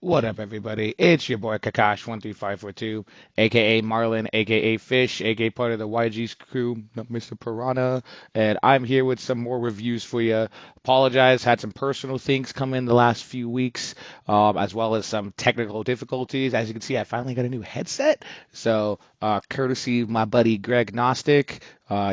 What up, everybody? It's your boy Kakash13542, aka Marlin, aka Fish, aka part of the YG's crew, Mr. Piranha, and I'm here with some more reviews for you. Apologize, had some personal things come in the last few weeks, as well as some technical difficulties. As you can see, I finally got a new headset, so courtesy of my buddy Greg Nostick.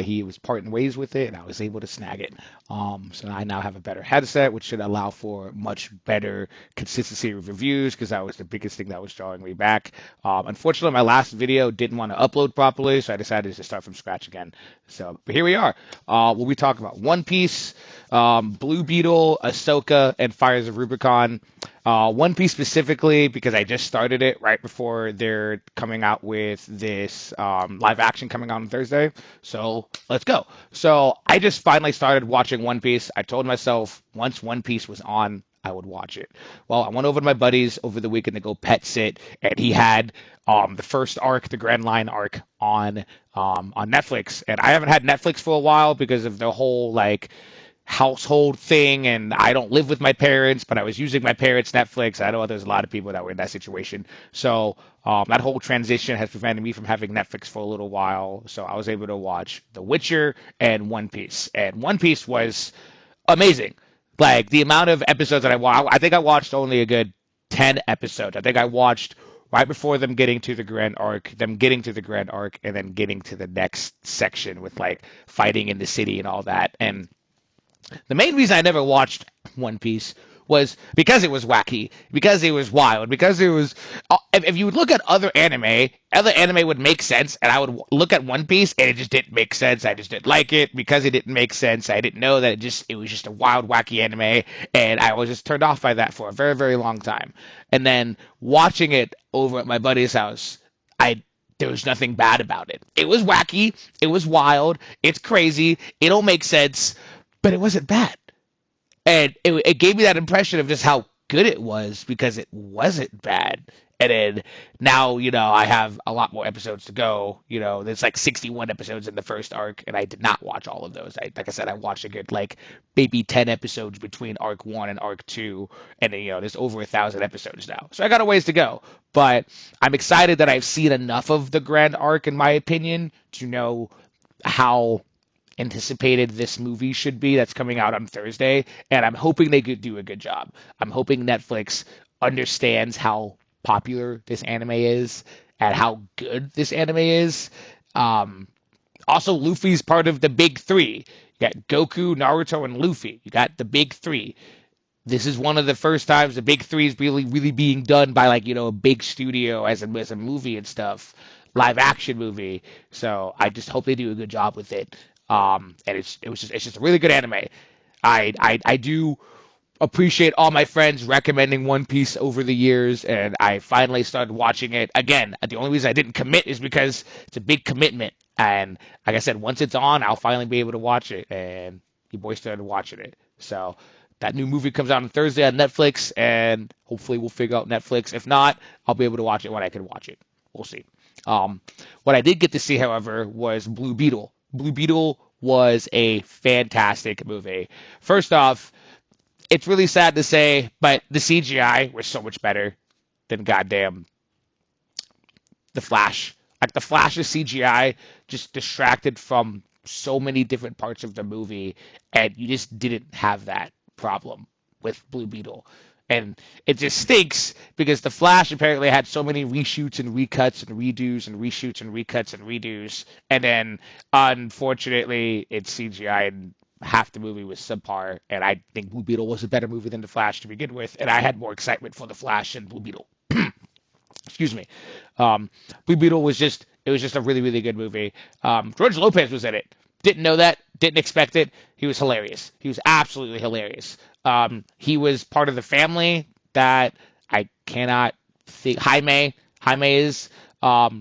He was parting ways with it, and I was able to snag it. So I now have a better headset, which should allow for much better consistency of reviews, because that was the biggest thing that was drawing me back. Unfortunately, my last video didn't want to upload properly, so I decided to start from scratch again. But here we are. We'll be talking about One Piece, Blue Beetle, Ahsoka, and Fires of Rubicon. One Piece specifically because I just started it right before they're coming out with this live action coming out on Thursday. So let's go. So I just finally started watching One Piece. I told myself once One Piece was on, I would watch it. Well, I went over to my buddies over the weekend to go pet sit, and he had the first arc, the Grand Line arc, on Netflix. And I haven't had Netflix for a while because of the whole like household thing, and I don't live with my parents, but I was using my parents' Netflix. I know there's a lot of people that were in that situation. So that whole transition has prevented me from having Netflix for a little while. So I was able to watch The Witcher and One Piece. And One Piece was amazing. Like the amount of episodes that I watched, I think I watched only a good 10 episodes. I think I watched right before them getting to the Grand Arc, and then getting to the next section with like fighting in the city and all that. And the main reason I never watched One Piece was because it was wacky, because it was wild, because it was. If you would look at other anime would make sense, and I would look at One Piece and it just didn't make sense. I just didn't like it because it didn't make sense. I didn't know that it was just a wild, wacky anime, and I was just turned off by that for a very, very long time. And then watching it over at my buddy's house, I there was nothing bad about it. It was wacky, it was wild, it's crazy, it don't make sense, but it wasn't bad. And it gave me that impression of just how good it was because it wasn't bad. And then now, I have a lot more episodes to go. There's like 61 episodes in the first arc, and I did not watch all of those. Like I said, I watched a good, like, maybe 10 episodes between arc 1 and arc 2. And then, there's over 1,000 episodes now. So I got a ways to go. But I'm excited that I've seen enough of the grand arc, in my opinion, to know how anticipated this movie should be that's coming out on Thursday, and I'm hoping they could do a good job. I'm hoping Netflix understands how popular this anime is and how good this anime is. Also, Luffy's part of the big three. You got Goku, Naruto, and Luffy. You got the big three. This is one of the first times the big three is really, really being done by like a big studio as a movie and stuff, live action movie. So I just hope they do a good job with it. And it's just a really good anime. I do appreciate all my friends recommending One Piece over the years, and I finally started watching it again. The only reason I didn't commit is because it's a big commitment, and like I said, once it's on, I'll finally be able to watch it. And your boy started watching it, so that new movie comes out on Thursday on Netflix, and hopefully we'll figure out Netflix. If not, I'll be able to watch it when I can watch it. We'll see. What I did get to see, however, was Blue Beetle. Blue Beetle was a fantastic movie. First off, it's really sad to say, but the CGI was so much better than goddamn The Flash. Like the Flash's CGI just distracted from so many different parts of the movie, and you just didn't have that problem with Blue Beetle. And it just stinks because The Flash apparently had so many reshoots and recuts and redos and reshoots and recuts and redos. And then, unfortunately, it's CGI and half the movie was subpar. And I think Blue Beetle was a better movie than The Flash to begin with. And I had more excitement for The Flash and Blue Beetle. Excuse me. Blue Beetle it was just a really, really good movie. George Lopez was in it. Didn't know that. Didn't expect it. He was hilarious. He was absolutely hilarious. He was part of the family that I cannot think. He's part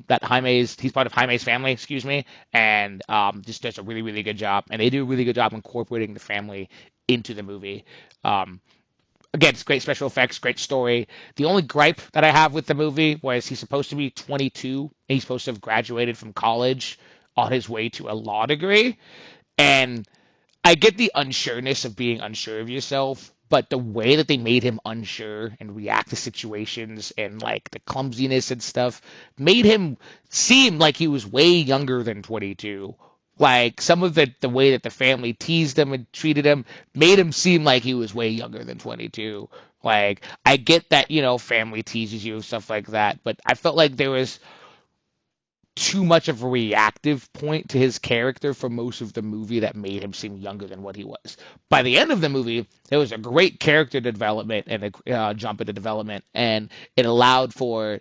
of Jaime's family, excuse me, and just does a really, really good job. And they do a really good job incorporating the family into the movie. Again, it's great special effects, great story. The only gripe that I have with the movie was he's supposed to be 22, and he's supposed to have graduated from college on his way to a law degree. And I get the unsureness of being unsure of yourself, but the way that they made him unsure and react to situations and like the clumsiness and stuff made him seem like he was way younger than 22. Like some of the way that the family teased him and treated him made him seem like he was way younger than 22. Like I get that, family teases you and stuff like that, but I felt like there was too much of a reactive point to his character for most of the movie that made him seem younger than what he was. By the end of the movie, there was a great character development and a jump into development, and it allowed for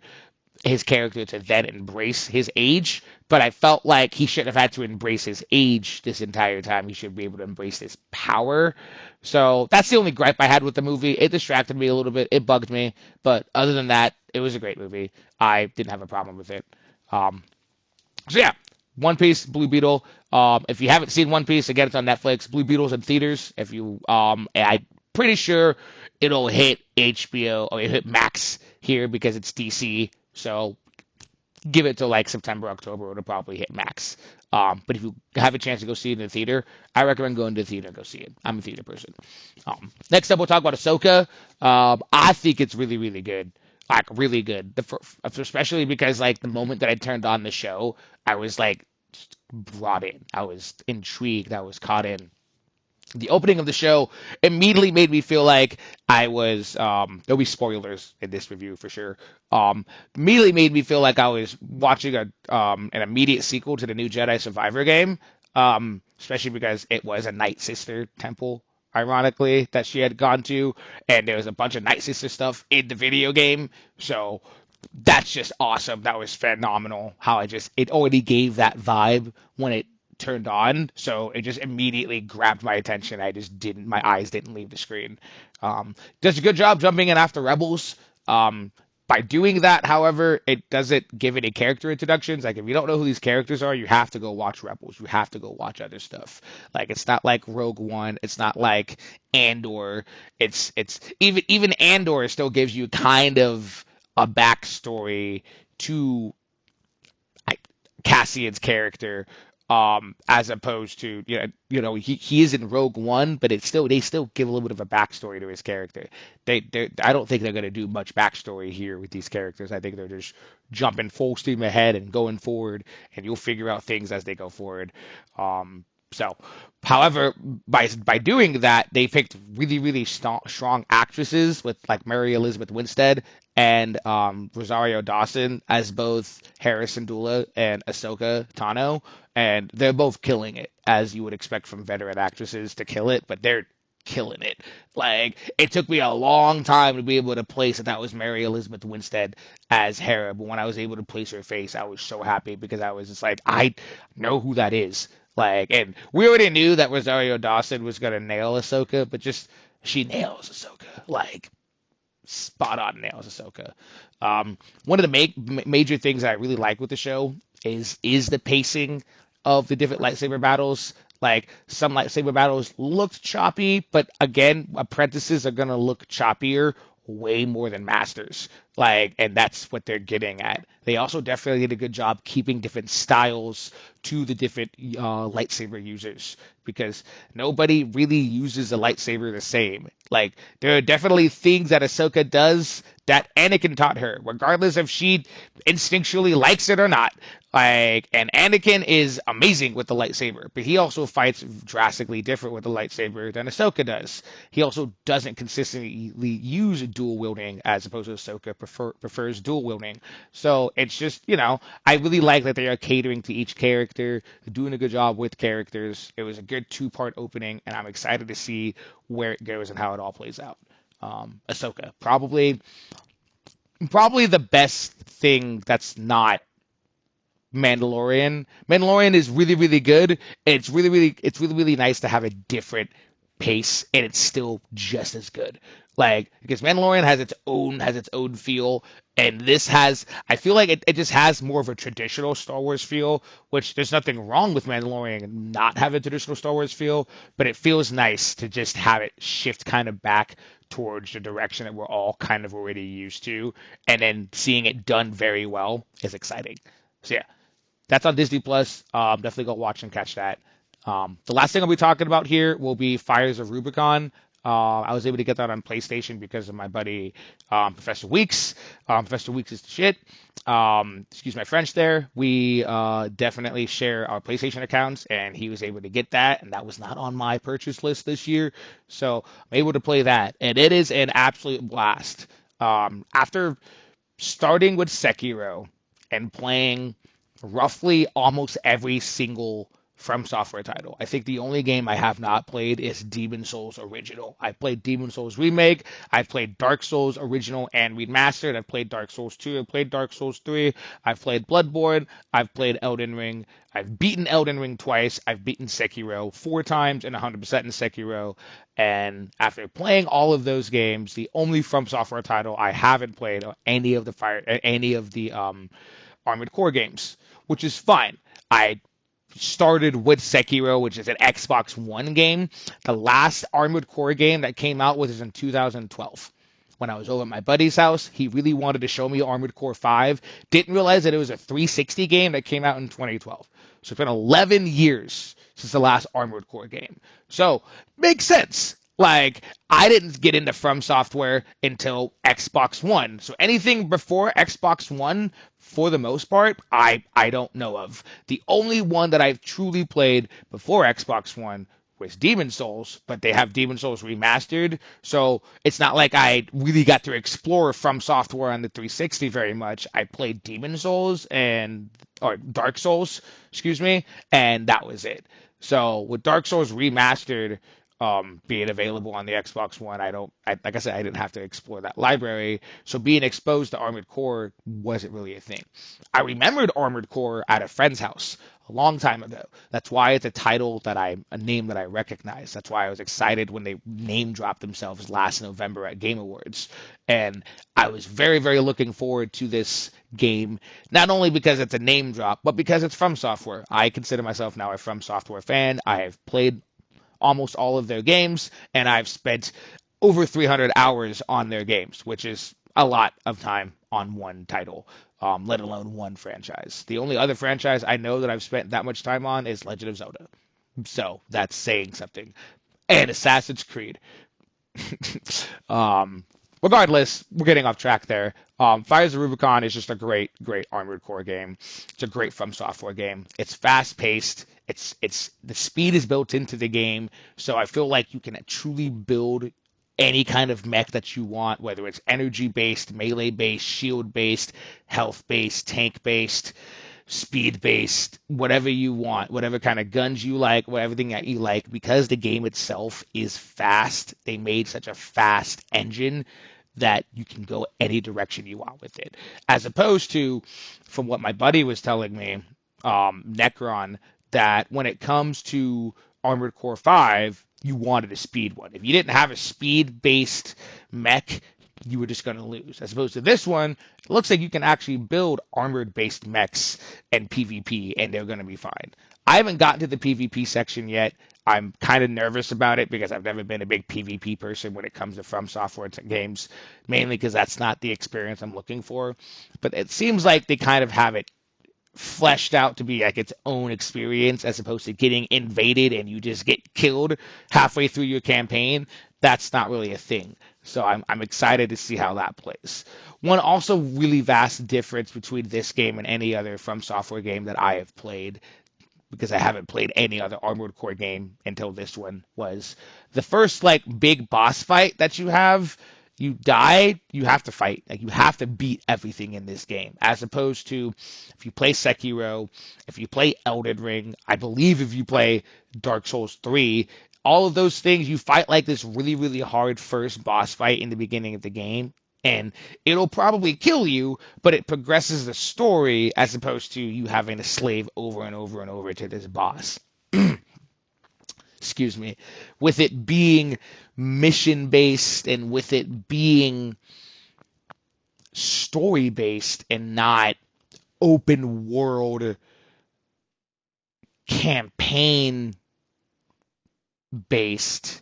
his character to then embrace his age. But I felt like he shouldn't have had to embrace his age this entire time. He should be able to embrace his power. So that's the only gripe I had with the movie. It distracted me a little bit. It bugged me. But other than that, it was a great movie. I didn't have a problem with it. Um, so yeah, One Piece, Blue Beetle. If you haven't seen One Piece, again, it's on Netflix. Blue Beetle's in theaters. If you, I'm pretty sure it'll hit HBO or it hit Max here because it's DC. So give it to like September, October, it'll probably hit Max. But if you have a chance to go see it in the theater, I recommend going to the theater and go see it. I'm a theater person. Next up, we'll talk about Ahsoka. I think it's really, really good. Like really good. Especially because like the moment that I turned on the show, I was like brought in. I was intrigued. I was caught in. The opening of the show immediately made me feel like I was there'll be spoilers in this review for sure. Immediately made me feel like I was watching a an immediate sequel to the new Jedi Survivor game. Especially because it was a Night Sister temple, ironically, that she had gone to, and there was a bunch of Night Sister stuff in the video game. So that's just awesome. That was phenomenal. How it already gave that vibe when it turned on, so it just immediately grabbed my attention. My eyes didn't leave the screen. Does a good job jumping in after Rebels. By doing that, however, it doesn't give any character introductions. Like if you don't know who these characters are, you have to go watch Rebels. You have to go watch other stuff. Like it's not like Rogue One. It's not like Andor. It's even Andor still gives you kind of a backstory to Cassian's character, as opposed to he is in Rogue One, but they still give a little bit of a backstory to his character. I don't think they're going to do much backstory here with these characters. I think they're just jumping full steam ahead and going forward, and you'll figure out things as they go forward. So, however, by doing that, they picked really, really strong actresses with like Mary Elizabeth Winstead and Rosario Dawson as both Harrison Dula and Ahsoka Tano, and they're both killing it, as you would expect from veteran actresses to kill it, but they're killing it. Like, it took me a long time to be able to place that was Mary Elizabeth Winstead as Hera, but when I was able to place her face, I was so happy because I was just like, I know who that is. Like, and we already knew that Rosario Dawson was gonna nail Ahsoka, but just she nails Ahsoka, like spot on nails Ahsoka. One of the major things that I really like with the show is the pacing of the different lightsaber battles. Like some lightsaber battles looked choppy, but again, apprentices are gonna look choppier way more than masters. Like, and that's what they're getting at. They also definitely did a good job keeping different styles to the different lightsaber users because nobody really uses a lightsaber the same. Like, there are definitely things that Ahsoka does that Anakin taught her, regardless if she instinctually likes it or not. Like, and Anakin is amazing with the lightsaber, but he also fights drastically different with the lightsaber than Ahsoka does. He also doesn't consistently use dual wielding as opposed to Ahsoka prefers dual wielding. So it's just, I really like that they are catering to each character, doing a good job with characters. It was a good two-part opening, and I'm excited to see where it goes and how it all plays out. Ahsoka, probably the best thing that's not Mandalorian. Mandalorian is really, really good. It's really nice to have a different pace, and it's still just as good. Like, because Mandalorian has its own feel, and I feel like it just has more of a traditional Star Wars feel, which there's nothing wrong with Mandalorian not having a traditional Star Wars feel, but it feels nice to just have it shift kind of back towards the direction that we're all kind of already used to, and then seeing it done very well is exciting. So yeah, that's on Disney Plus. Definitely go watch and catch that. The last thing I'll be talking about here will be Fires of Rubicon. I was able to get that on PlayStation because of my buddy Professor Weeks. Professor Weeks is the shit. Excuse my French there. We definitely share our PlayStation accounts, and he was able to get that, and that was not on my purchase list this year. So I'm able to play that, and it is an absolute blast. After starting with Sekiro and playing roughly almost every single From Software title. I think the only game I have not played is Demon Souls Original. I've played Demon Souls Remake, I've played Dark Souls Original and Remastered, I've played Dark Souls 2, I've played Dark Souls 3, I've played Bloodborne, I've played Elden Ring, I've beaten Elden Ring twice, I've beaten Sekiro 4 times and 100% in Sekiro, and after playing all of those games, the only From Software title I haven't played are any of the Armored Core games, which is fine. I started with Sekiro, which is an Xbox One game. The last Armored Core game that came out was in 2012. When I was over at my buddy's house, he really wanted to show me Armored Core 5. Didn't realize that it was a 360 game that came out in 2012. So it's been 11 years since the last Armored Core game. So, makes sense. Like, I didn't get into From Software until Xbox One. So anything before Xbox One, for the most part, I don't know of. The only one that I've truly played before Xbox One was Demon Souls, but they have Demon Souls remastered, so it's not like I really got to explore From Software on the 360 very much. I played Demon Souls or Dark Souls, excuse me, and that was it. So with Dark Souls remastered, being available on the Xbox One, like I said, I didn't have to explore that library. So being exposed to Armored Core wasn't really a thing. I remembered Armored Core at a friend's house a long time ago. That's why it's a name that I recognize. That's why I was excited when they name dropped themselves last November at Game Awards. And I was very, very looking forward to this game, not only because it's a name drop, but because it's From Software. I consider myself now a From Software fan. I have played almost all of their games, and I've spent over 300 hours on their games, which is a lot of time on one title, let alone one franchise. The only other franchise I know that I've spent that much time on is Legend of Zelda. So that's saying something. And Assassin's Creed. um, Regardless, we're getting off track there. Fires of Rubicon is just a great, great Armored Core game. It's a great From Software game. It's fast paced. It's the speed is built into the game, so I feel like you can truly build any kind of mech that you want, whether it's energy based, melee based, shield based, health based, tank based, speed based, whatever you want, whatever kind of guns you like, everything that you like, because the game itself is fast. They made such a fast engine that you can go any direction you want with it. As opposed to, from what my buddy was telling me, Necron, that when it comes to Armored Core 5, you wanted a speed one. If you didn't have a speed-based mech, you were just going to lose. As opposed to this one, it looks like you can actually build armored-based mechs and PvP, and they're going to be fine. I haven't gotten to the PvP section yet. I'm kind of nervous about it because I've never been a big PvP person when it comes to From Software games, mainly because that's not the experience I'm looking for. But it seems like they kind of have it fleshed out to be like its own experience as opposed to getting invaded and you just get killed halfway through your campaign. That's not really a thing. So I'm excited to see how that plays. One also really vast difference between this game and any other From Software game that I have played, because I haven't played any other Armored Core game until this one, was the first like big boss fight that you die, you have to fight. Like you have to beat everything in this game. As opposed to if you play Sekiro, if you play Elden Ring, I believe if you play Dark Souls 3, all of those things, you fight like this really, really hard first boss fight in the beginning of the game. And it'll probably kill you, but it progresses the story as opposed to you having to slave over and over and over to this boss. Excuse me. With it being mission based and with it being story based and not open world campaign based,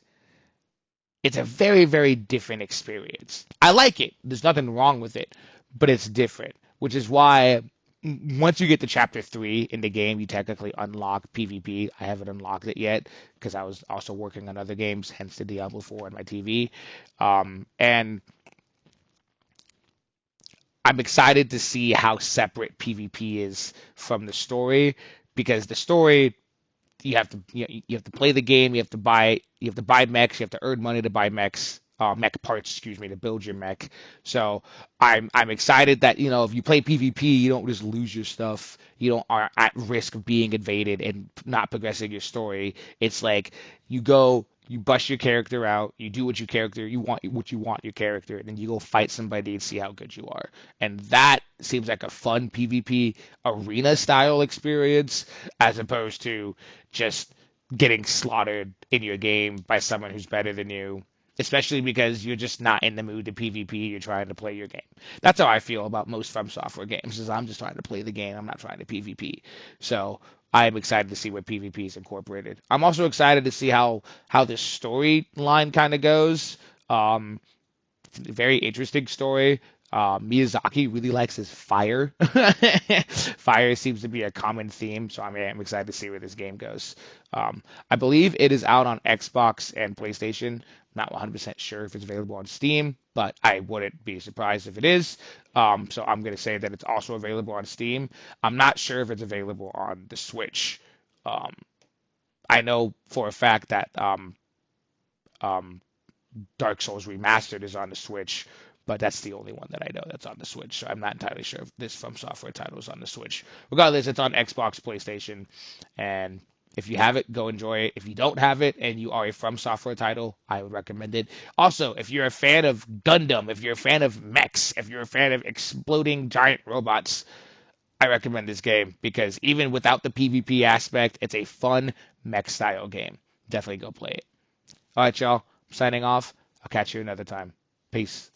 it's a very, very different experience. I like it. There's nothing wrong with it, but it's different, which is why once you get to chapter 3 in the game, you technically unlock PvP. I haven't unlocked it yet because I was also working on other games, hence the Diablo 4 on my TV. And I'm excited to see how separate PvP is from the story because the story you have to play the game. You have to buy mechs. You have to earn money to buy mechs. Mech parts, excuse me, to build your mech. So I'm excited that if you play PvP, you don't just lose your stuff. You don't are at risk of being invaded and not progressing your story. It's like you go, you bust your character out, you do what you want your character, and then you go fight somebody and see how good you are. And that seems like a fun PvP arena style experience as opposed to just getting slaughtered in your game by someone who's better than you, especially because you're just not in the mood to PvP. You're trying to play your game. That's how I feel about most From Software games. Is I'm just trying to play the game. I'm not trying to PvP. So I'm excited to see what PvP is incorporated. I'm also excited to see how this storyline kind of goes. Um, very interesting story. Miyazaki really likes his fire. Fire seems to be a common theme, so I'm excited to see where this game goes. I believe it is out on Xbox and PlayStation. Not 100% sure if it's available on Steam, but I wouldn't be surprised if it is. So I'm going to say that it's also available on Steam. I'm not sure if it's available on the Switch. Um, I know for a fact that um, Dark Souls Remastered is on the Switch, but that's the only one that I know that's on the Switch. So I'm not entirely sure if this From Software title is on the Switch. Regardless, it's on Xbox, PlayStation, and if you have it, go enjoy it. If you don't have it and you are a From Software title, I would recommend it. Also, if you're a fan of Gundam, if you're a fan of mechs, if you're a fan of exploding giant robots, I recommend this game because even without the PvP aspect, it's a fun mech style game. Definitely go play it. All right, y'all. I'm signing off. I'll catch you another time. Peace.